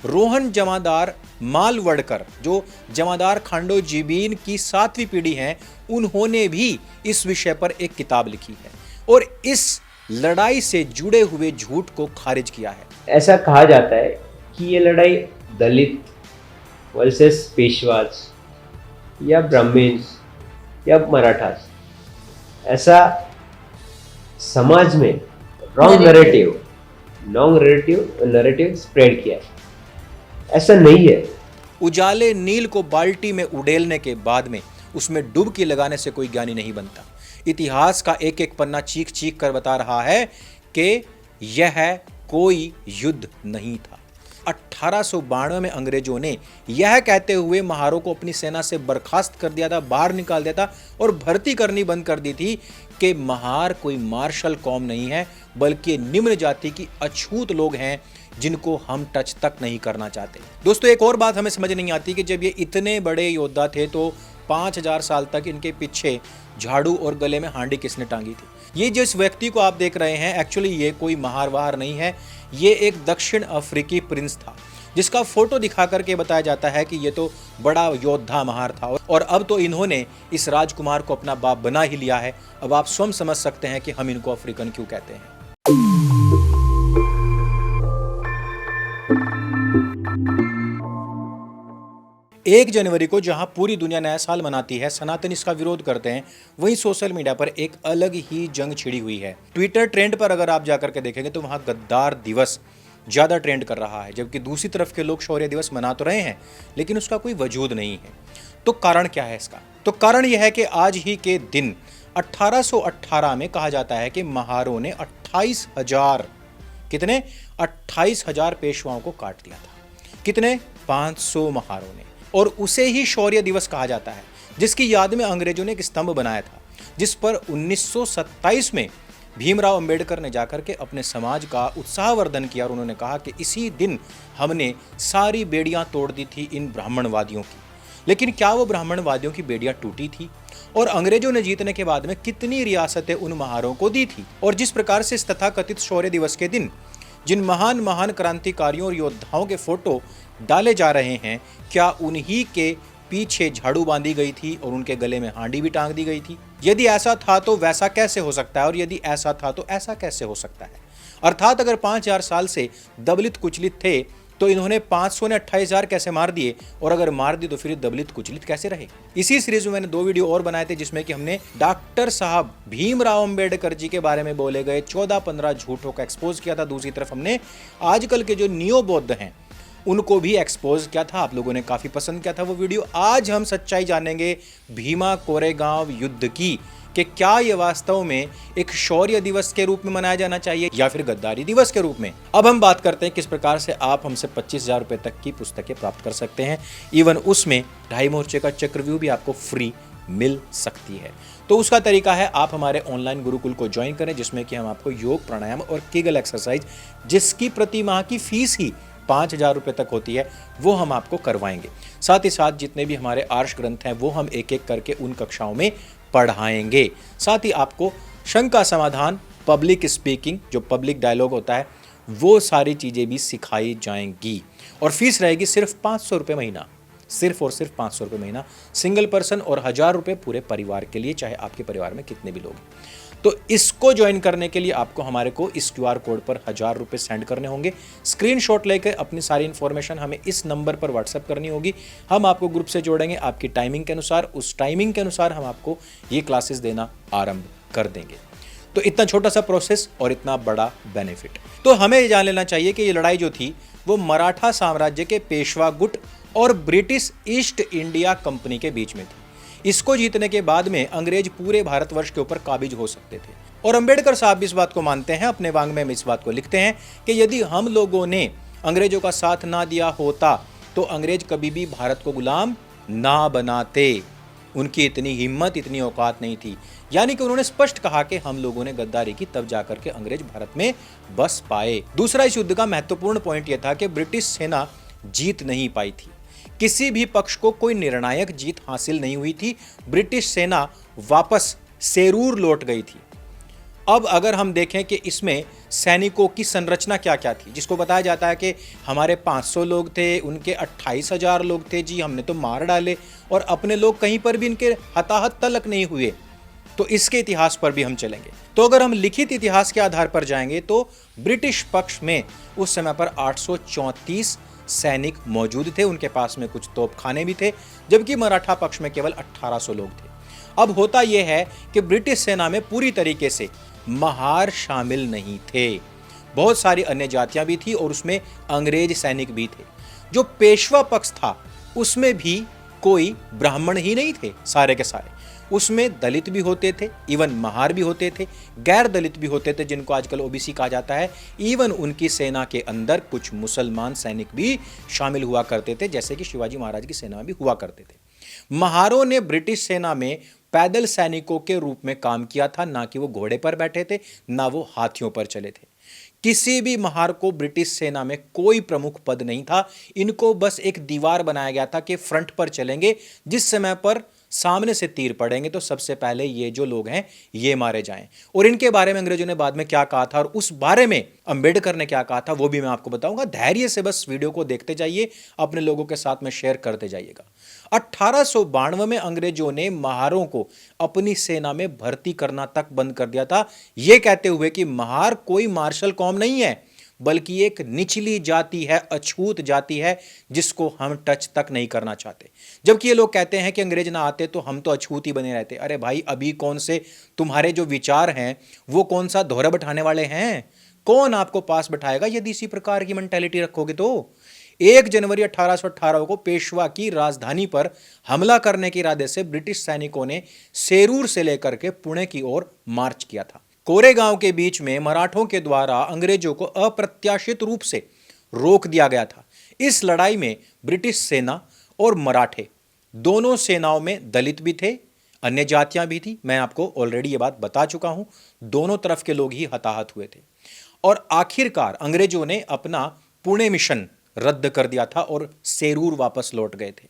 रोहन जमादार मालवड़कर, जो जमादार खांडो जीबीन की 7वीं पीढ़ी हैं, उन्होंने भी इस विषय पर एक किताब लिखी है और इस लड़ाई से जुड़े हुए झूठ को खारिज किया है। ऐसा कहा जाता है कि ये लड़ाई दलित वर्सेस पेशवाज या ब्राह्मण्स या मराठास, ऐसा समाज में रॉन्ग नैरेटिव स्प्रेड किया है। ऐसा नहीं है। उजाले नील को बाल्टी में उड़ेलने के बाद में उसमें डुबकी लगाने से कोई ज्ञानी नहीं बनता। इतिहास का एक एक पन्ना चीख चीख कर बता रहा है कि यह कोई युद्ध नहीं था। 1892 में अंग्रेजों ने यह कहते हुए महारों को अपनी सेना से बर्खास्त कर दिया था, बाहर निकाल दिया था और भर्ती करनी बंद कर दी थी कि महार कोई मार्शल कौम नहीं है, बल्कि निम्न जाति की अछूत लोग हैं जिनको हम टच तक नहीं करना चाहते। दोस्तों, एक और बात हमें समझ नहीं आती कि जब ये इतने बड़े योद्धा थे तो 5000 साल तक इनके पीछे झाड़ू और गले में हांडी किसने टांगी थी। ये जिस व्यक्ति को आप देख रहे हैं, एक्चुअली ये कोई महार वहार नहीं है, ये एक दक्षिण अफ्रीकी प्रिंस था जिसका फोटो दिखा करके बताया जाता है कि ये तो बड़ा योद्धा महार था और अब तो इन्होंने इस राजकुमार को अपना बाप बना ही लिया है। अब आप स्वयं समझ सकते हैं कि हम इनको अफ्रीकन क्यों कहते हैं। एक जनवरी को जहां पूरी दुनिया नया साल मनाती है, सनातन इसका विरोध करते हैं, वहीं सोशल मीडिया पर एक अलग ही जंग छिड़ी हुई है। ट्विटर ट्रेंड पर अगर आप जाकर के देखेंगे तो वहां गद्दार दिवस ज्यादा ट्रेंड कर रहा है, जबकि दूसरी तरफ के लोग शौर्य दिवस मना तो रहे हैं लेकिन उसका कोई वजूद नहीं है। तो कारण क्या है इसका? तो कारण यह है कि आज ही के दिन 1818 में कहा जाता है कि महारों ने 28,000 पेशवाओं को काट दिया था। कितने? 500 महारों ने। और उसे ही शौर्य दिवस कहा जाता है, जिसकी याद में अंग्रेजों ने एक स्तंभ बनाया था, जिस पर 1927 में भीमराव अंबेडकर ने जाकर के अपने समाज का उत्साहवर्धन किया और उन्होंने कहा कि इसी दिन हमने सारी बेड़ियां तोड़ दी थी इन ब्राह्मणवादियों की। लेकिन क्या वो ब्राह्मणवादियों की बेड़ियां टूटी थी? और अंग्रेजों ने जीतने के बाद में कितनी रियासतें उन महारों को दी थी? और जिस प्रकार से इस तथाकथित शौर्य दिवस के दिन जिन महान महान क्रांतिकारियों और योद्धाओं के फोटो डाले जा रहे हैं, क्या उन्हीं के पीछे झाड़ू बांधी गई थी और उनके गले में हांडी भी टांग दी गई थी? यदि ऐसा था तो वैसा कैसे हो सकता है, और यदि ऐसा था तो ऐसा कैसे हो सकता है? अर्थात अगर 5000 साल से दबलित कुचलित थे तो इन्होंने 500 ने 28,000 कैसे मार दिए, और अगर मार दी तो फिर दबलित कुचलित कैसे रहे? इसी सीरीज में मैंने 2 वीडियो और बनाए थे जिसमें कि हमने डॉक्टर साहब भीमराव अंबेडकर जी के बारे में बोले गए 14-15 झूठों का एक्सपोज किया था। दूसरी तरफ हमने आजकल के जो नियो बौद्ध हैं उनको भी एक्सपोज किया था। आप लोगों ने काफी पसंद किया था वो वीडियो। आज हम सच्चाई जानेंगे भीमा कोरेगांव युद्ध की, कि क्या यह वास्तव में एक शौर्य दिवस के रूप में मनाया जाना चाहिए या फिर गद्दारी दिवस के रूप में। अब हम बात करते हैं किस प्रकार से आप हमसे 25,000 रुपए तक की पुस्तकें प्राप्त कर सकते हैं। इवन उसमें 2.5 मोर्चे का चक्रव्यूह भी आपको फ्री मिल सकती है। तो उसका तरीका है, आप हमारे ऑनलाइन गुरुकुल को ज्वाइन करें, जिसमें कि हम आपको योग, प्राणायाम और केगल एक्सरसाइज, जिसकी प्रति माह की फीस ही 5,000 रुपए तक होती है, वो हम आपको करवाएंगे। साथ ही साथ जितने भी हमारे आर्ष ग्रंथ हैं वो हम एक एक करके उन कक्षाओं में पढ़ाएंगे। साथ ही आपको शंका समाधान, पब्लिक स्पीकिंग, जो पब्लिक डायलॉग होता है, वो सारी चीज़ें भी सिखाई जाएंगी। और फीस रहेगी सिर्फ 500 रुपये महीना, सिर्फ और सिर्फ 500 रुपये महीना सिंगल पर्सन, और 1000 रुपये पूरे परिवार के लिए, चाहे आपके परिवार में कितने भी लोग। तो इसको ज्वाइन करने के लिए आपको हमारे को इस QR कोड पर 1000 रुपये सेंड करने होंगे। स्क्रीनशॉट लेकर अपनी सारी इन्फॉर्मेशन हमें इस नंबर पर व्हाट्सएप करनी होगी। हम आपको ग्रुप से जोड़ेंगे आपकी टाइमिंग के अनुसार। उस टाइमिंग के अनुसार हम आपको ये क्लासेस देना आरंभ कर देंगे। तो इतना छोटा सा प्रोसेस और इतना बड़ा बेनिफिट। तो हमें ये जान लेना चाहिए कि ये लड़ाई जो थी वो मराठा साम्राज्य के पेशवा गुट और ब्रिटिश ईस्ट इंडिया कंपनी के बीच में थी। इसको जीतने के बाद में अंग्रेज पूरे भारतवर्ष के ऊपर काबिज हो सकते थे। और अंबेडकर साहब भी इस बात को मानते हैं, अपने वांग्मय में इस बात को लिखते हैं कि यदि हम लोगों ने अंग्रेजों का साथ ना दिया होता तो अंग्रेज कभी भी भारत को गुलाम ना बनाते। उनकी इतनी हिम्मत, इतनी औकात नहीं थी। यानी कि उन्होंने स्पष्ट कहा कि हम लोगों ने गद्दारी की, तब जाकर के अंग्रेज भारत में बस पाए। दूसरा इस युद्ध का महत्वपूर्ण पॉइंट यह था कि ब्रिटिश सेना जीत नहीं पाई थी। किसी भी पक्ष को कोई निर्णायक जीत हासिल नहीं हुई थी। ब्रिटिश सेना वापस सेरूर लौट गई थी। अब अगर हम देखें कि इसमें सैनिकों की संरचना क्या क्या थी, जिसको बताया जाता है कि हमारे 500 लोग थे, उनके 28,000 लोग थे जी, हमने तो मार डाले, और अपने लोग कहीं पर भी इनके हताहत तलक नहीं हुए। तो इसके इतिहास पर भी हम चलेंगे। तो अगर हम लिखित इतिहास के आधार पर जाएंगे तो ब्रिटिश पक्ष में उस समय पर 834 सैनिक मौजूद थे, उनके पास में कुछ तोपखाने भी थे, जबकि मराठा पक्ष में केवल 1800 लोग थे। अब होता यह है कि ब्रिटिश सेना में पूरी तरीके से महार शामिल नहीं थे, बहुत सारी अन्य जातियां भी थी और उसमें अंग्रेज सैनिक भी थे। जो पेशवा पक्ष था उसमें भी कोई ब्राह्मण ही नहीं थे, सारे के सारे। उसमें दलित भी होते थे, इवन महार भी होते थे, गैर दलित भी होते थे, जिनको आजकल ओबीसी कहा जाता है। इवन उनकी सेना के अंदर कुछ मुसलमान सैनिक भी शामिल हुआ करते थे, जैसे कि शिवाजी महाराज की सेना में भी हुआ करते थे। महारों ने ब्रिटिश सेना में पैदल सैनिकों के रूप में काम किया था, ना कि वो घोड़े पर बैठे थे, ना वो हाथियों पर चले थे। किसी भी महार को ब्रिटिश सेना में कोई प्रमुख पद नहीं था। इनको बस एक दीवार बनाया गया था कि फ्रंट पर चलेंगे, जिस समय पर सामने से तीर पड़ेंगे तो सबसे पहले ये जो लोग हैं ये मारे जाएं। और इनके बारे में अंग्रेजों ने बाद में क्या कहा था और उस बारे में अंबेडकर ने क्या कहा था वो भी मैं आपको बताऊंगा। धैर्य से बस वीडियो को देखते जाइए, अपने लोगों के साथ में शेयर करते जाइएगा। 1892 में अंग्रेजों ने महारों को अपनी सेना में भर्ती करना तक बंद कर दिया था, यह कहते हुए कि महार कोई मार्शल कौम नहीं है, बल्कि एक निचली जाति है, अछूत जाति है, जिसको हम टच तक नहीं करना चाहते। जबकि ये लोग कहते हैं कि अंग्रेज ना आते तो हम तो अछूत ही बने रहते। अरे भाई, अभी कौन से तुम्हारे जो विचार हैं वो कौन सा दोहरा बैठाने वाले हैं? कौन आपको पास बैठाएगा यदि इसी प्रकार की मेंटेलिटी रखोगे तो? 1 जनवरी 1818 को पेशवा की राजधानी पर हमला करने के इरादे से ब्रिटिश सैनिकों ने सेरूर से लेकर के पुणे की ओर मार्च किया था। कोरेगांव के बीच में मराठों के द्वारा अंग्रेजों को अप्रत्याशित रूप से रोक दिया गया था। इस लड़ाई में ब्रिटिश सेना और मराठे दोनों सेनाओं में दलित भी थे, अन्य जातियां भी थी। मैं आपको ऑलरेडी ये बात बता चुका हूं, दोनों तरफ के लोग ही हताहत हुए थे। और आखिरकार अंग्रेजों ने अपना पुणे मिशन रद्द कर दिया था और सेरूर वापस लौट गए थे।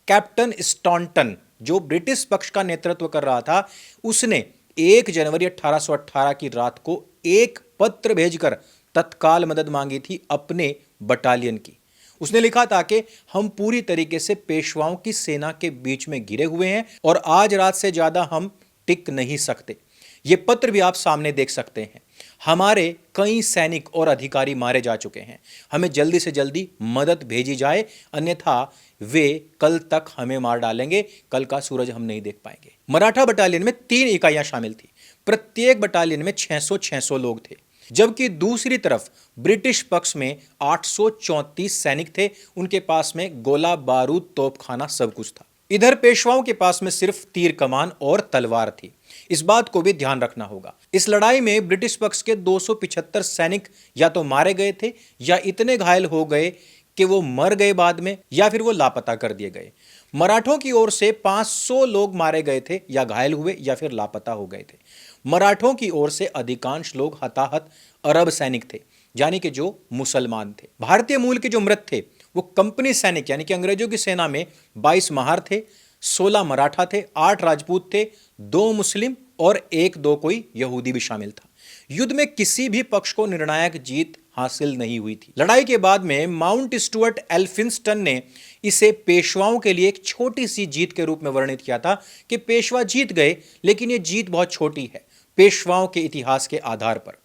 कैप्टन स्टॉन्टन, जो ब्रिटिश पक्ष का नेतृत्व कर रहा था, उसने 1 जनवरी 1818 की रात को एक पत्र भेजकर तत्काल मदद मांगी थी अपने बटालियन की। उसने लिखा था कि हम पूरी तरीके से पेशवाओं की सेना के बीच में घिरे हुए हैं और आज रात से ज्यादा हम टिक नहीं सकते। यह पत्र भी आप सामने देख सकते हैं। हमारे कई सैनिक और अधिकारी मारे जा चुके हैं, हमें जल्दी से जल्दी मदद भेजी जाए, अन्यथा वे कल तक हमें मार डालेंगे, कल का सूरज हम नहीं देख पाएंगे। मराठा बटालियन में 3 इकाइयां शामिल थी, प्रत्येक बटालियन में 600-600 लोग थे, जबकि दूसरी तरफ ब्रिटिश पक्ष में 834 सैनिक थे, उनके पास में गोला बारूद तोपखाना सब कुछ था। इधर पेशवाओं के पास में सिर्फ तीर कमान और तलवार थी। इस बात को भी ध्यान रखना होगा। इस लड़ाई में ब्रिटिश पक्ष के 275 सैनिक या तो मारे गए थे या इतने घायल हो गए कि वो मर गए बाद में, या फिर वो लापता कर दिए गए। मराठों की ओर से 500 लोग मारे गए थे या घायल हुए या फिर लापता हो गए थे। मराठों की ओर से अधिकांश लोग हताहत अरब सैनिक थे, यानी कि जो मुसलमान थे। भारतीय मूल के जो मृत थे वो कंपनी सैनिक यानी कि अंग्रेजों की सेना में 22 महार थे, 16 मराठा थे, 8 राजपूत थे, 2 मुस्लिम और 1-2 कोई यहूदी भी शामिल था। युद्ध में किसी भी पक्ष को निर्णायक जीत हासिल नहीं हुई थी। लड़ाई के बाद में माउंट स्टुअर्ट एल्फिंस्टन ने इसे पेशवाओं के लिए एक छोटी सी जीत के रूप में वर्णित किया था कि पेशवा जीत गए, लेकिन यह जीत बहुत छोटी है पेशवाओं के इतिहास के आधार पर।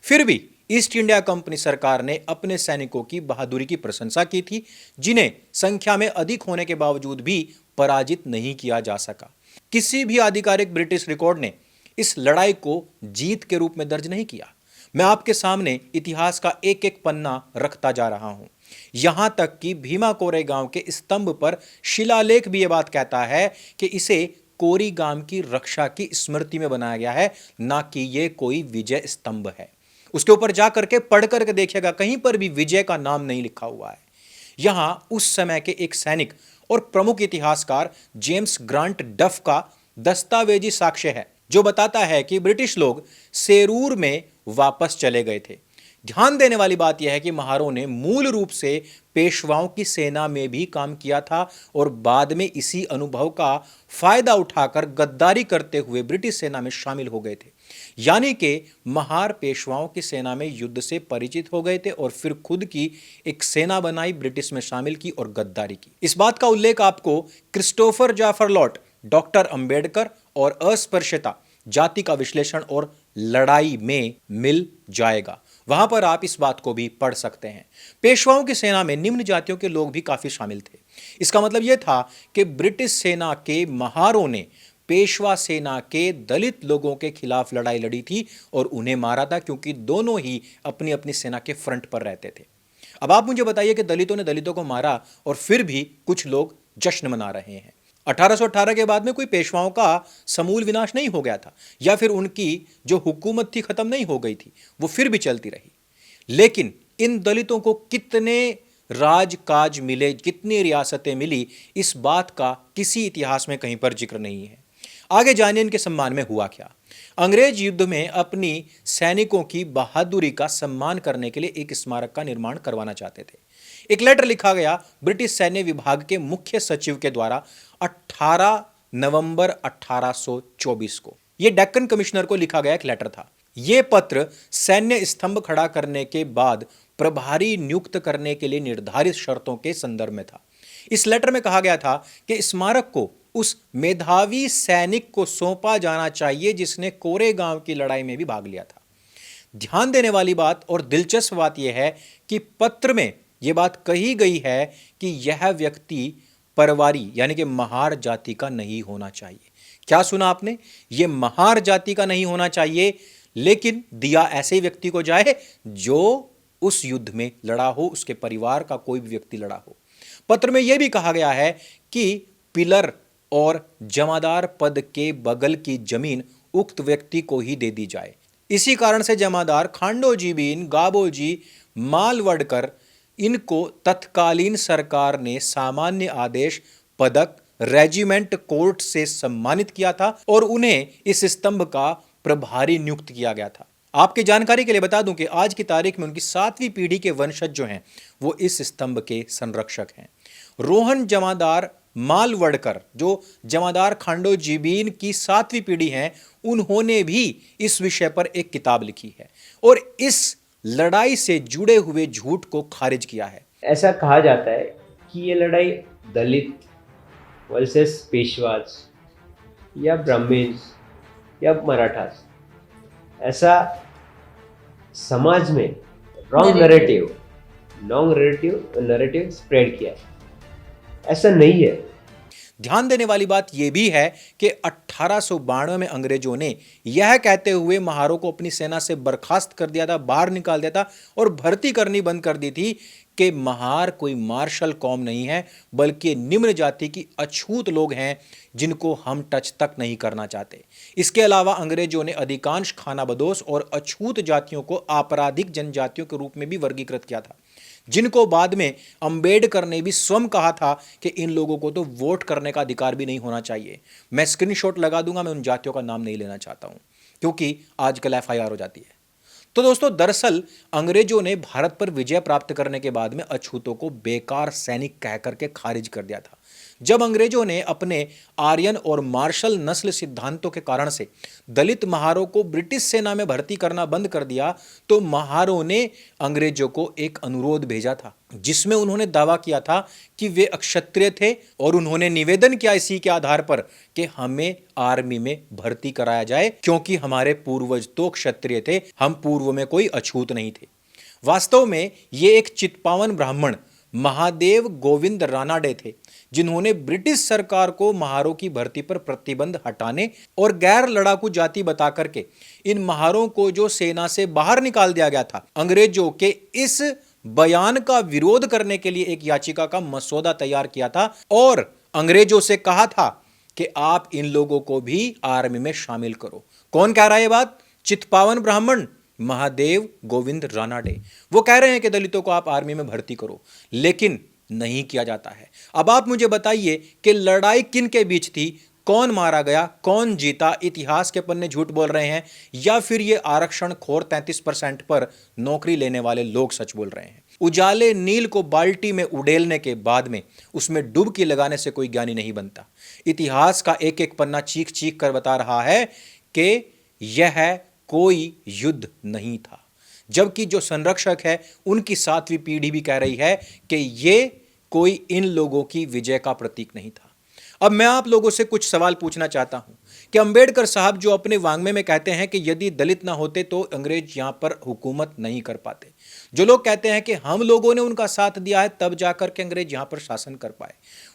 फिर भी ईस्ट इंडिया कंपनी सरकार ने अपने सैनिकों की बहादुरी की प्रशंसा की थी, जिन्हें संख्या में अधिक होने के बावजूद भी पराजित नहीं किया जा सका। किसी भी आधिकारिक ब्रिटिश रिकॉर्ड ने इस लड़ाई को जीत के रूप में दर्ज नहीं किया। मैं आपके सामने इतिहास का एक एक पन्ना रखता जा रहा हूं, यहां तक कि भीमा कोरेगांव के स्तंभ पर शिलालेख भी यह बात कहता है कि इसे कोरीगांव की रक्षा की स्मृति में बनाया गया है, ना कि यह कोई विजय स्तंभ है। उसके ऊपर जाकर के पढ़ करके देखिएगा, कहीं पर भी विजय का नाम नहीं लिखा हुआ है। यहां उस समय के एक सैनिक और प्रमुख इतिहासकार जेम्स ग्रांट डफ का दस्तावेजी साक्ष्य है, जो बताता है कि ब्रिटिश लोग सेरूर में वापस चले गए थे। ध्यान देने वाली बात यह है कि महारों ने मूल रूप से पेशवाओं की सेना में भी काम किया था और बाद में इसी अनुभव का फायदा उठाकर गद्दारी करते हुए ब्रिटिश सेना में शामिल हो गए थे। यानी कि महार पेशवाओं की सेना में युद्ध से परिचित हो गए थे और फिर खुद की एक सेना बनाई, ब्रिटिश में शामिल की और गद्दारी की। इस बात का उल्लेख आपको Christopher Jaffrelot, doctor Ambedkar और अस्पृश्यता, जाति का विश्लेषण और लड़ाई में मिल जाएगा। वहां पर आप इस बात को भी पढ़ सकते हैं। पेशवाओं की सेना में निम्न जातियों के लोग भी काफी शामिल थे। इसका मतलब यह था कि ब्रिटिश सेना के महारों ने पेशवा सेना के दलित लोगों के खिलाफ लड़ाई लड़ी थी और उन्हें मारा था, क्योंकि दोनों ही अपनी अपनी सेना के फ्रंट पर रहते थे। अब आप मुझे बताइए कि दलितों ने दलितों को मारा और फिर भी कुछ लोग जश्न मना रहे हैं। 1818 के बाद में कोई पेशवाओं का समूल विनाश नहीं हो गया था, या फिर उनकी जो हुकूमत थी खत्म नहीं हो गई थी, वो फिर भी चलती रही। लेकिन इन दलितों को कितने राज काज मिले, कितनी रियासतें मिली, इस बात का किसी इतिहास में कहीं पर जिक्र नहीं है। आगे जानिए इनके सम्मान में हुआ क्या। अंग्रेज युद्ध में अपनी सैनिकों की बहादुरी का सम्मान करने के लिए एक स्मारक का निर्माण करवाना चाहते थे। एक लेटर लिखा गया ब्रिटिश सैन्य विभाग के मुख्य सचिव के द्वारा 18 नवंबर 1824 को। यह डेक्कन कमिश्नर को लिखा गया एक लेटर था। यह पत्र सैन्य स्तंभ खड़ा करने के बाद प्रभारी नियुक्त करने के लिए निर्धारित शर्तों के संदर्भ में था। इस लेटर में कहा गया था कि स्मारक को उस मेधावी सैनिक को सौंपा जाना चाहिए जिसने कोरेगांव की लड़ाई में भी भाग लिया था। ध्यान देने वाली बात और दिलचस्प बात यह है कि पत्र में यह बात कही गई है कि यह व्यक्ति परवारी यानी कि महार जाति का नहीं होना चाहिए। क्या सुना आपने? यह महार जाति का नहीं होना चाहिए, लेकिन दिया ऐसे व्यक्ति को जाए जो उस युद्ध में लड़ा हो, उसके परिवार का कोई भी व्यक्ति लड़ा हो। पत्र में यह भी कहा गया है कि पिलर और जमादार पद के बगल की जमीन उक्त व्यक्ति को ही दे दी जाए। इसी कारण से जमादार खांडोजी बीन, गाबोजी, मालवडकर, इनको तत्कालीन सरकार ने सामान्य आदेश, पदक, रेजिमेंट कोर्ट से सम्मानित किया था और उन्हें इस स्तंभ का प्रभारी नियुक्त किया गया था। आपकी जानकारी के लिए बता दूं कि आज की तारीख में उनकी 7वीं पीढ़ी के वंशज जो हैं वो इस स्तंभ के संरक्षक हैं। रोहन जमादार मालवडकर, जो जमादार खांडोजीबीन की 7वीं पीढ़ी हैं, उन्होंने भी इस विषय पर एक किताब लिखी है और इस लड़ाई से जुड़े हुए झूठ को खारिज किया है। ऐसा कहा जाता है कि ये लड़ाई दलित वर्सेस पेशवाज या ब्राह्मण्स या मराठास, ऐसा समाज में रॉन्ग नैरेटिव स्प्रेड किया है। ऐसा नहीं है। ध्यान देने वाली बात यह भी है कि 1892 में अंग्रेजों ने यह कहते हुए महारों को अपनी सेना से बर्खास्त कर दिया था, बाहर निकाल दिया था और भर्ती करनी बंद कर दी थी कि महार कोई मार्शल कौम नहीं है, बल्कि निम्न जाति की अछूत लोग हैं जिनको हम टच तक नहीं करना चाहते। इसके अलावा अंग्रेजों ने अधिकांश खानाबदोश और अछूत जातियों को आपराधिक जनजातियों के रूप में भी वर्गीकृत किया था, जिनको बाद में अंबेडकर ने भी स्वयं कहा था कि इन लोगों को तो वोट करने का अधिकार भी नहीं होना चाहिए। मैं स्क्रीनशॉट लगा दूंगा, मैं उन जातियों का नाम नहीं लेना चाहता हूं क्योंकि आजकल FIR हो जाती है। तो दोस्तों, दरअसल अंग्रेजों ने भारत पर विजय प्राप्त करने के बाद में अछूतों को बेकार सैनिक कह करके खारिज कर दिया था। जब अंग्रेजों ने अपने आर्यन और मार्शल नस्ल सिद्धांतों के कारण से दलित महारों को ब्रिटिश सेना में भर्ती करना बंद कर दिया, तो महारों ने अंग्रेजों को एक अनुरोध भेजा था जिसमें उन्होंने दावा किया था कि वे अक्षत्रिय थे और उन्होंने निवेदन किया इसी के आधार पर कि हमें आर्मी में भर्ती कराया जाए, क्योंकि हमारे पूर्वज तो क्षत्रिय थे, हम पूर्व में कोई अछूत नहीं थे। वास्तव में ये एक चित्पावन ब्राह्मण महादेव गोविंद रानाडे थे, जिन्होंने ब्रिटिश सरकार को महारों की भर्ती पर प्रतिबंध हटाने और गैर लड़ाकू जाति बता करके इन महारों को जो सेना से बाहर निकाल दिया गया था, अंग्रेजों के इस बयान का विरोध करने के लिए एक याचिका का मसौदा तैयार किया था और अंग्रेजों से कहा था कि आप इन लोगों को भी आर्मी में शामिल करो। कौन कह रहा है ये बात? चित्पावन ब्राह्मण महादेव गोविंद रानाडे। वो कह रहे हैं कि दलितों को आप आर्मी में भर्ती करो, लेकिन नहीं किया जाता है। अब आप मुझे बताइए कि लड़ाई किन के बीच थी, कौन मारा गया, कौन जीता? इतिहास के पन्ने झूठ बोल रहे हैं या फिर ये आरक्षण खोर 33% पर नौकरी लेने वाले लोग सच बोल रहे हैं? उजाले नील को बाल्टी में उड़ेलने के बाद में उसमें डुबकी लगाने से कोई ज्ञानी नहीं बनता। इतिहास का एक एक पन्ना चीख चीख कर बता रहा है कि यह कोई युद्ध नहीं था। जबकि जो संरक्षक है उनकी 7वीं पीढ़ी भी कह रही है कि ये कोई इन लोगों की विजय का प्रतीक नहीं था। अब मैं आप लोगों से कुछ सवाल पूछना चाहता हूं कि अंबेडकर साहब जो अपने वांग्मय में कहते हैं कि यदि दलित ना होते तो अंग्रेज यहां पर हुकूमत नहीं कर पाते, जो लोग कहते हैं कि हम लोगों ने उनका साथ दिया है तब जाकर के अंग्रेज यहां पर शासन कर पाए,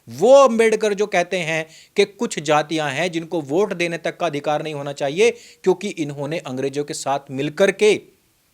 वो अंबेडकर जो कहते हैं कि कुछ जातियां हैं जिनको वोट देने तक का अधिकार नहीं होना चाहिए क्योंकि इन्होंने अंग्रेजों के साथ मिलकर के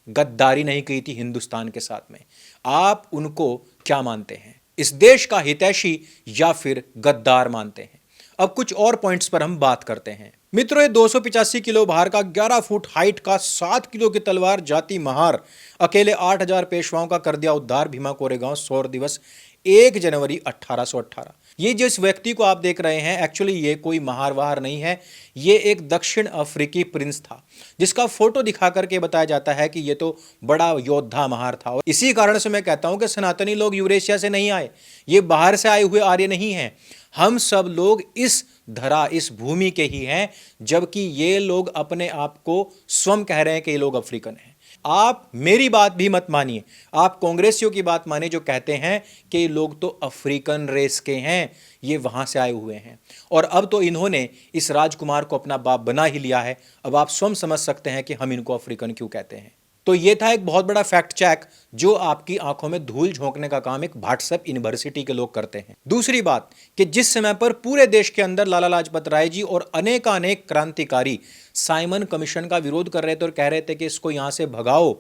गद्दारी नहीं की थी हिंदुस्तान के साथ में, आप उनको क्या मानते हैं? इस देश का हितैषी या फिर गद्दार मानते हैं? अब कुछ और पॉइंट्स पर हम बात करते हैं। मित्रों, ये 285 किलो भार का 11 फुट हाइट का 7 किलो की तलवार जाति महार अकेले 8000 पेशवाओं का कर दिया उद्धार भीमा कोरेगांव शौर्य दिवस 1 जनवरी 1818। ये जिस व्यक्ति को आप देख रहे हैं एक्चुअली ये कोई महार वहार नहीं है, ये एक दक्षिण अफ्रीकी प्रिंस था जिसका फोटो दिखा करके बताया जाता है कि ये तो बड़ा योद्धा महार था। और इसी कारण से मैं कहता हूं कि सनातनी लोग यूरेशिया से नहीं आए, ये बाहर से आए हुए आर्य नहीं हैं, हम सब लोग इस धरा इस भूमि के ही हैं, जबकि ये लोग अपने आप को स्वयं कह रहे हैं कि ये लोग अफ्रीकन हैं। आप मेरी बात भी मत मानिए, आप कांग्रेसियों की बात मानिए जो कहते हैं कि ये लोग तो अफ्रीकन रेस के हैं, ये वहां से आए हुए हैं। और अब तो इन्होंने इस राजकुमार को अपना बाप बना ही लिया है। अब आप स्वयं समझ सकते हैं कि हम इनको अफ्रीकन क्यों कहते हैं। तो ये था एक बहुत बड़ा फैक्ट चेक जो आपकी आंखों में धूल झोंकने का काम एक व्हाट्सएप यूनिवर्सिटी के लोग करते हैं। दूसरी बात कि जिस समय पर पूरे देश के अंदर लाला लाजपत राय जी और अनेकानेक क्रांतिकारी साइमन कमीशन का विरोध कर रहे थे और कह रहे थे कि इसको यहां से भगाओ,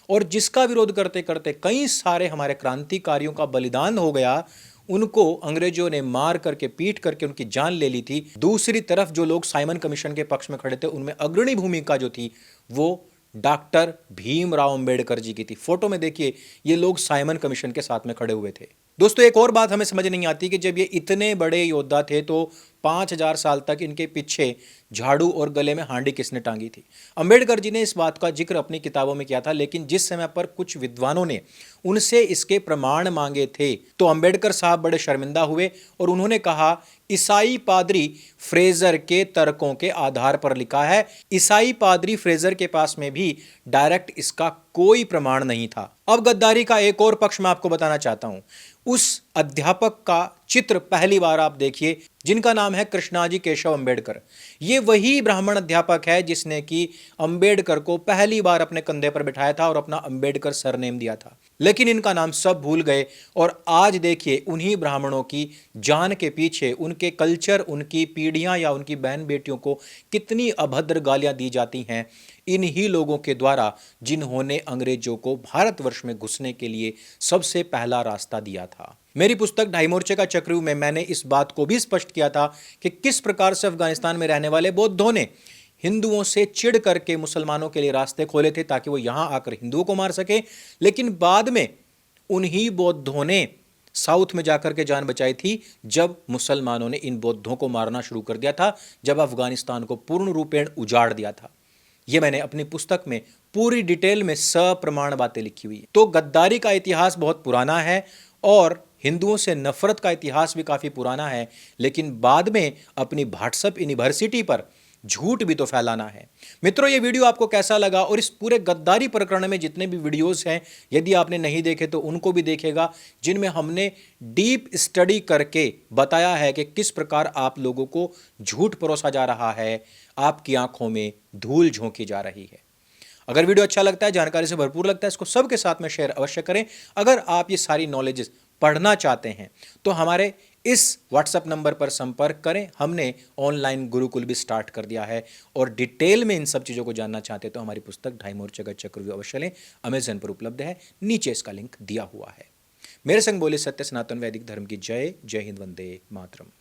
और जिसका विरोध करते करते कई सारे हमारे क्रांतिकारियों का बलिदान हो गया, उनको अंग्रेजों ने मार करके पीट करके उनकी जान ले ली थी। दूसरी तरफ जो लोग साइमन कमीशन के पक्ष में खड़े थे उनमें अग्रणी भूमिका जो थी वो डॉक्टर भीमराव अंबेडकर जी की थी। फोटो में देखिए ये लोग साइमन कमीशन के साथ में खड़े हुए थे। दोस्तों, एक और बात हमें समझ नहीं आती कि जब ये इतने बड़े योद्धा थे तो 5000 साल तक इनके पीछे झाड़ू और गले में हांडी किसने टांगी थी? अंबेडकर जी ने इस बात का जिक्र अपनी किताबों में किया था, लेकिन जिस समय पर कुछ विद्वानों ने उनसे इसके प्रमाण मांगे थे तो अंबेडकर साहब बड़े शर्मिंदा हुए और उन्होंने कहा ईसाई पादरी फ्रेजर के तर्कों के आधार पर लिखा है। ईसाई पादरी फ्रेजर के पास में भी डायरेक्ट इसका कोई प्रमाण नहीं था। अब गद्दारी का एक और पक्ष मैं आपको बताना चाहता हूं। उस अध्यापक का चित्र पहली बार आप देखिए जिनका नाम है कृष्णाजी केशव अंबेडकर। ये वही ब्राह्मण अध्यापक है जिसने कि अंबेडकर को पहली बार अपने कंधे पर बिठाया था और अपना अंबेडकर सरनेम दिया था, लेकिन इनका नाम सब भूल गए। और आज देखिए उन्हीं ब्राह्मणों की जान के पीछे उनके कल्चर, उनकी पीढ़ियां या उनकी बहन बेटियों को कितनी अभद्र गालियां दी जाती हैं इन्हीं लोगों के द्वारा जिन्होंने अंग्रेजों को भारतवर्ष में घुसने के लिए सबसे पहला रास्ता दिया था। मेरी पुस्तक ढाई मोर्चे का चक्रव्यूह में मैंने इस बात को भी स्पष्ट किया था कि किस प्रकार से अफगानिस्तान में रहने वाले बौद्धों ने हिंदुओं से चिढ़ करके मुसलमानों के लिए रास्ते खोले थे ताकि वो यहां आकर हिंदुओं को मार सके, लेकिन बाद में उन्हीं बौद्धों ने साउथ में जाकर के जान बचाई थी जब मुसलमानों ने इन बौद्धों को मारना शुरू कर दिया था, जब अफगानिस्तान को पूर्ण रूपेण उजाड़ दिया था। ये मैंने अपनी पुस्तक में पूरी डिटेल में सप्रमाण बातें लिखी हुई है। तो गद्दारी का इतिहास बहुत पुराना है और हिंदुओं से नफरत का इतिहास भी काफी पुराना है, लेकिन बाद में अपनी व्हाट्सएप यूनिवर्सिटी पर झूठ भी तो फैलाना है। मित्रों, ये वीडियो आपको कैसा लगा? और इस पूरे गद्दारी प्रकरण में जितने भी वीडियोस हैं यदि आपने नहीं देखे तो उनको भी देखेगा, जिनमें हमने डीप स्टडी करके बताया है कि किस प्रकार आप लोगों को झूठ परोसा जा रहा है, आपकी आंखों में धूल झोंकी जा रही है। अगर वीडियो अच्छा लगता है, जानकारी से भरपूर लगता है, इसको सबके साथ में शेयर अवश्य करें। अगर आप ये सारी नॉलेजेस पढ़ना चाहते हैं तो हमारे इस व्हाट्सएप नंबर पर संपर्क करें। हमने ऑनलाइन गुरुकुल भी स्टार्ट कर दिया है और डिटेल में इन सब चीज़ों को जानना चाहते हैं तो हमारी पुस्तक ढाई मोर्चे का चक्रव्यूह अवश्य लें। अमेजन पर उपलब्ध है, नीचे इसका लिंक दिया हुआ है। मेरे संग बोले सत्य सनातन वैदिक धर्म की जय। जय हिंद, वंदे मातरम।